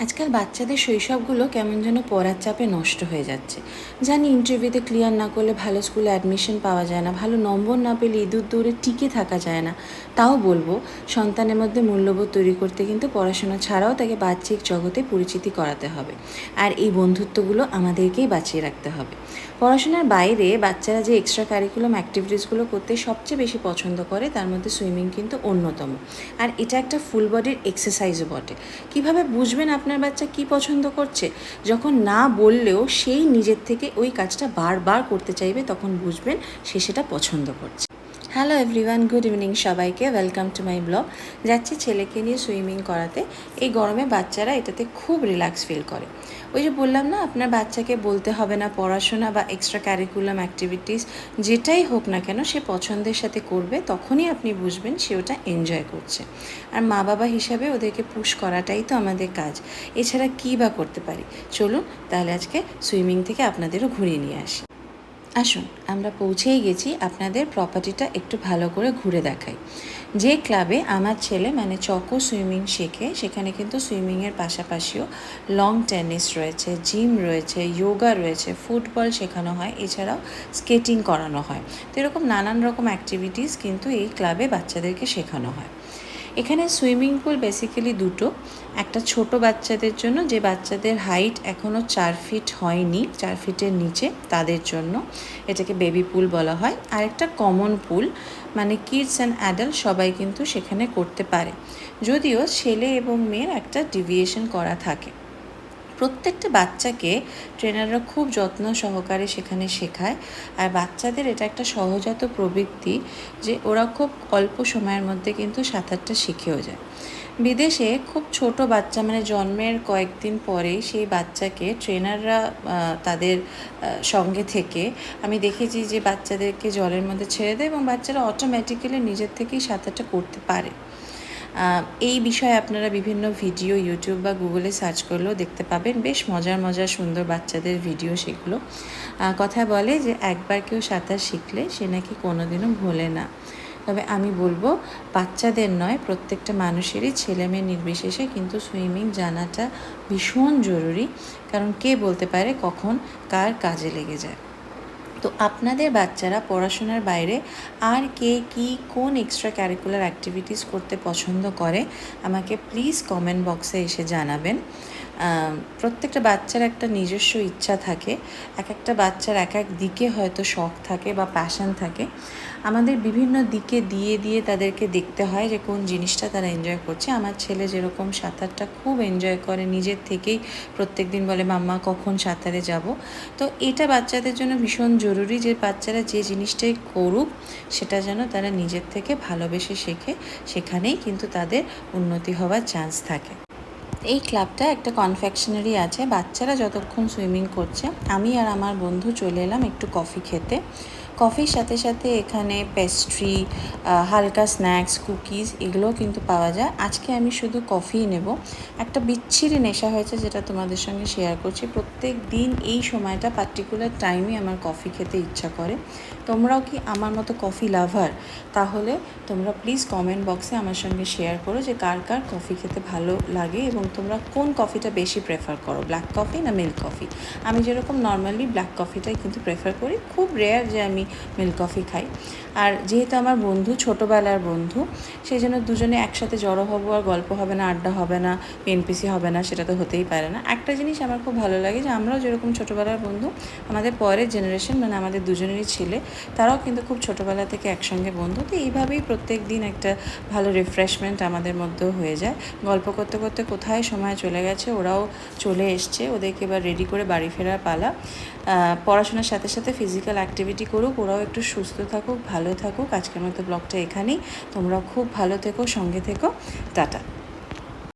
আজকাল বাচ্চাদের শৈশবগুলো কেমন যেন পড়ার চাপে নষ্ট হয়ে যাচ্ছে। জানি ইন্টারভিউতে ক্লিয়ার না করলে ভালো স্কুলে অ্যাডমিশন পাওয়া যায় না, ভালো নম্বর না পেলে ইঁদুর দৌড়ে টিকে থাকা যায় না। তাও বলবো, সন্তানের মধ্যে মূল্যবোধ তৈরি করতে কিন্তু পড়াশোনা ছাড়াও তাকে বাহ্যিক জগতে পরিচিতি করাতে হবে। আর এই বন্ধুত্বগুলো আমাদেরকেই বাঁচিয়ে রাখতে হবে। পড়াশোনার বাইরে বাচ্চারা যে এক্সট্রা কারিকুলাম অ্যাক্টিভিটিসগুলো করতে সবচেয়ে বেশি পছন্দ করে তার মধ্যে সুইমিং কিন্তু অন্যতম। আর এটা একটা ফুল বডির এক্সারসাইজও বটে। কিভাবে বুঝবেন আপনার বাচ্চা কি পছন্দ করছে? যখন না বললেও সেই নিজের থেকে ওই কাজটা বারবার করতে চাইবে, তখন বুঝবেন সে সেটা পছন্দ করছে। হ্যালো এভরিওয়ান, গুড ইভিনিং সবাইকে, ওয়েলকাম টু মাই ব্লগ। যাচ্ছি ছেলেকে নিয়ে সুইমিং করাতে। এই গরমে বাচ্চারা এটাতে খুব রিল্যাক্স ফিল করে। ওই যে বললাম না, আপনার বাচ্চাকে বলতে হবে না, পড়াশোনা বা এক্সট্রা ক্যারিকুলাম অ্যাক্টিভিটিস যেটাই হোক না কেন সে পছন্দের সাথে করবে, তখনই আপনি বুঝবেন সে ওটা এনজয় করছে। আর মা বাবা হিসাবে ওদেরকে পুশ করাটাই তো আমাদের কাজ। এছাড়া কী বা করতে পারি? চলুন তাহলে আজকে সুইমিং থেকে আপনাদেরও ঘুরিয়ে নিয়ে আসি। আসুন, আমরা পৌঁছেই গেছি। আপনাদের প্রপার্টিটা একটু ভালো করে ঘুরে দেখাই। যে ক্লাবে আমার ছেলে চকো সুইমিং শেখে, সেখানে কিন্তু সুইমিংয়ের পাশাপাশিও লং টেনিস রয়েছে, জিম রয়েছে, যোগা রয়েছে, ফুটবল শেখানো হয়, এছাড়াও স্কেটিং করানো হয়। তো এরকম নানান রকম অ্যাক্টিভিটিস কিন্তু এই ক্লাবে বাচ্চাদেরকে শেখানো হয়। এখানে সুইমিং পুল বেসিক্যালি দুটো, একটা ছোট বাচ্চাদের জন্য, যে বাচ্চাদের হাইট এখনও 4 ফিট হয়নি, 4 ফিটের নিচে, তাদের জন্য এটাকে বেবি পুল বলা হয়। আর একটা common pool, kids and adult সবাই কিন্তু সেখানে করতে পারে, যদিও ছেলে এবং মেয়ের একটা ডিভিয়েশন করা থাকে। প্রত্যেকটা বাচ্চাকে ট্রেনাররা খুব যত্ন সহকারে সেখানে শেখায়। আর বাচ্চাদের এটা একটা সহজাত প্রবৃত্তি যে ওরা খুব অল্প সময়ের মধ্যে কিন্তু সাঁতারটা শিখেও যায়। বিদেশে খুব ছোট বাচ্চা, জন্মের কয়েকদিন পরেই সেই বাচ্চাকে ট্রেনাররা তাদের সঙ্গে থেকে, আমি দেখেছি যে বাচ্চাদেরকে জলের মধ্যে ছেড়ে দেয় এবং বাচ্চারা অটোমেটিক্যালি নিজের থেকেই সাঁতারটা করতে পারে। এই বিষয়ে আপনারা বিভিন্ন ভিডিও ইউটিউব বা গুগলে সার্চ করলেও দেখতে পাবেন। বেশ মজার মজার সুন্দর বাচ্চাদের ভিডিও সেগুলো। কথা বলে যে একবার কেউ সাঁতার শিখলে সে নাকি কোনোদিনও ভোলে না। তবে আমি বলবো, বাচ্চাদের নয়, প্রত্যেকটা মানুষেরই, ছেলে মেয়ে নির্বিশেষে কিন্তু সুইমিং জানাটা ভীষণ জরুরি। কারণ কে বলতে পারে কখন কার কাজে লেগে যায়। তো আপনাদের বাচ্চারা পড়াশোনার বাইরে আর কে কী কোন এক্সট্রা ক্যারিকুলার অ্যাক্টিভিটিস করতে পছন্দ করে আমাকে প্লিজ কমেন্ট বক্সে এসে জানাবেন। প্রত্যেকটা বাচ্চার একটা নিজস্ব ইচ্ছা থাকে, এক একটা বাচ্চার এক এক দিকে হয়তো শখ থাকে বা প্যাশন থাকে। আমাদের বিভিন্ন দিকে দিয়ে দিয়ে তাদেরকে দেখতে হয় যে কোন জিনিসটা তারা এনজয় করছে। আমার ছেলে যেরকম সাঁতারটা খুব এনজয় করে, নিজের থেকেই প্রত্যেক দিন বলে মাম্মা কখন সাঁতারে যাব। তো এটা বাচ্চাদের জন্য ভীষণ জরুরি যে বাচ্চারা যে জিনিসটাই করুক সেটা যেন তারা নিজের থেকে ভালোবেসে শেখে, সেখানেই কিন্তু তাদের উন্নতি হওয়ার চান্স থাকে। এই ক্লাবটা একটা কনফেকশনারি আছে। বাচ্চারা যতক্ষণ সুইমিং করছে, আমি আর আমার বন্ধু চলে এলাম একটু কফি খেতে। কফির সাথে সাথে এখানে পেস্ট্রি, হালকা স্ন্যাক্স, কুকিজ এগুলোও কিন্তু পাওয়া যায়। আজকে আমি শুধু কফিই নেব। একটা বিচ্ছিরি নেশা হয়েছে যেটা তোমাদের সঙ্গে শেয়ার করছি। প্রত্যেক দিন এই সময়টা পার্টিকুলার টাইমে আমার কফি খেতে ইচ্ছা করে। তোমরাও কি আমার মতো কফি লাভার? তাহলে তোমরা প্লিজ কমেন্ট বক্সে আমার সঙ্গে শেয়ার করো যে কার কার কফি খেতে ভালো লাগে এবং তোমরা কোন কফিটা বেশি প্রেফার করো, ব্ল্যাক কফি না মিল্ক কফি। আমি যেরকম নর্মালি ব্ল্যাক কফিটাই কিন্তু প্রেফার করি, খুব রেয়ার যে আমি মিল্ক কফি খাই। আর যেহেতু আমার বন্ধু ছোটোবেলার বন্ধু, সেই জন্য দুজনে একসাথে জড়ো হবো, আর গল্প হবে না, আড্ডা হবে না, পেনপিসি হবে না, সেটা তো হতেই পারে না। একটা জিনিস আমার খুব ভালো লাগে যে আমরাও যেরকম ছোটোবেলার বন্ধু, আমাদের পরের জেনারেশন আমাদের দুজনেরই ছেলে, তারাও কিন্তু খুব ছোটোবেলা থেকে একসঙ্গে বন্ধু। তো এইভাবেই প্রত্যেক দিন একটা ভালো রিফ্রেশমেন্ট আমাদের মধ্যেও হয়ে যায়। গল্প করতে করতে কোথায় সময় চলে গেছে, ওরাও চলে এসছে, ওদেরকে এবার রেডি করে বাড়ি ফেরার পালা। পড়াশোনার সাথে সাথে ফিজিক্যাল অ্যাক্টিভিটি করুক, ওরাও একটু সুস্থ থাকুক, ভালো থাকুক। আজকের মতো ব্লগটা এখানেই। তোমরা খুব ভালো থেকো, সঙ্গে থেকো। টাটা।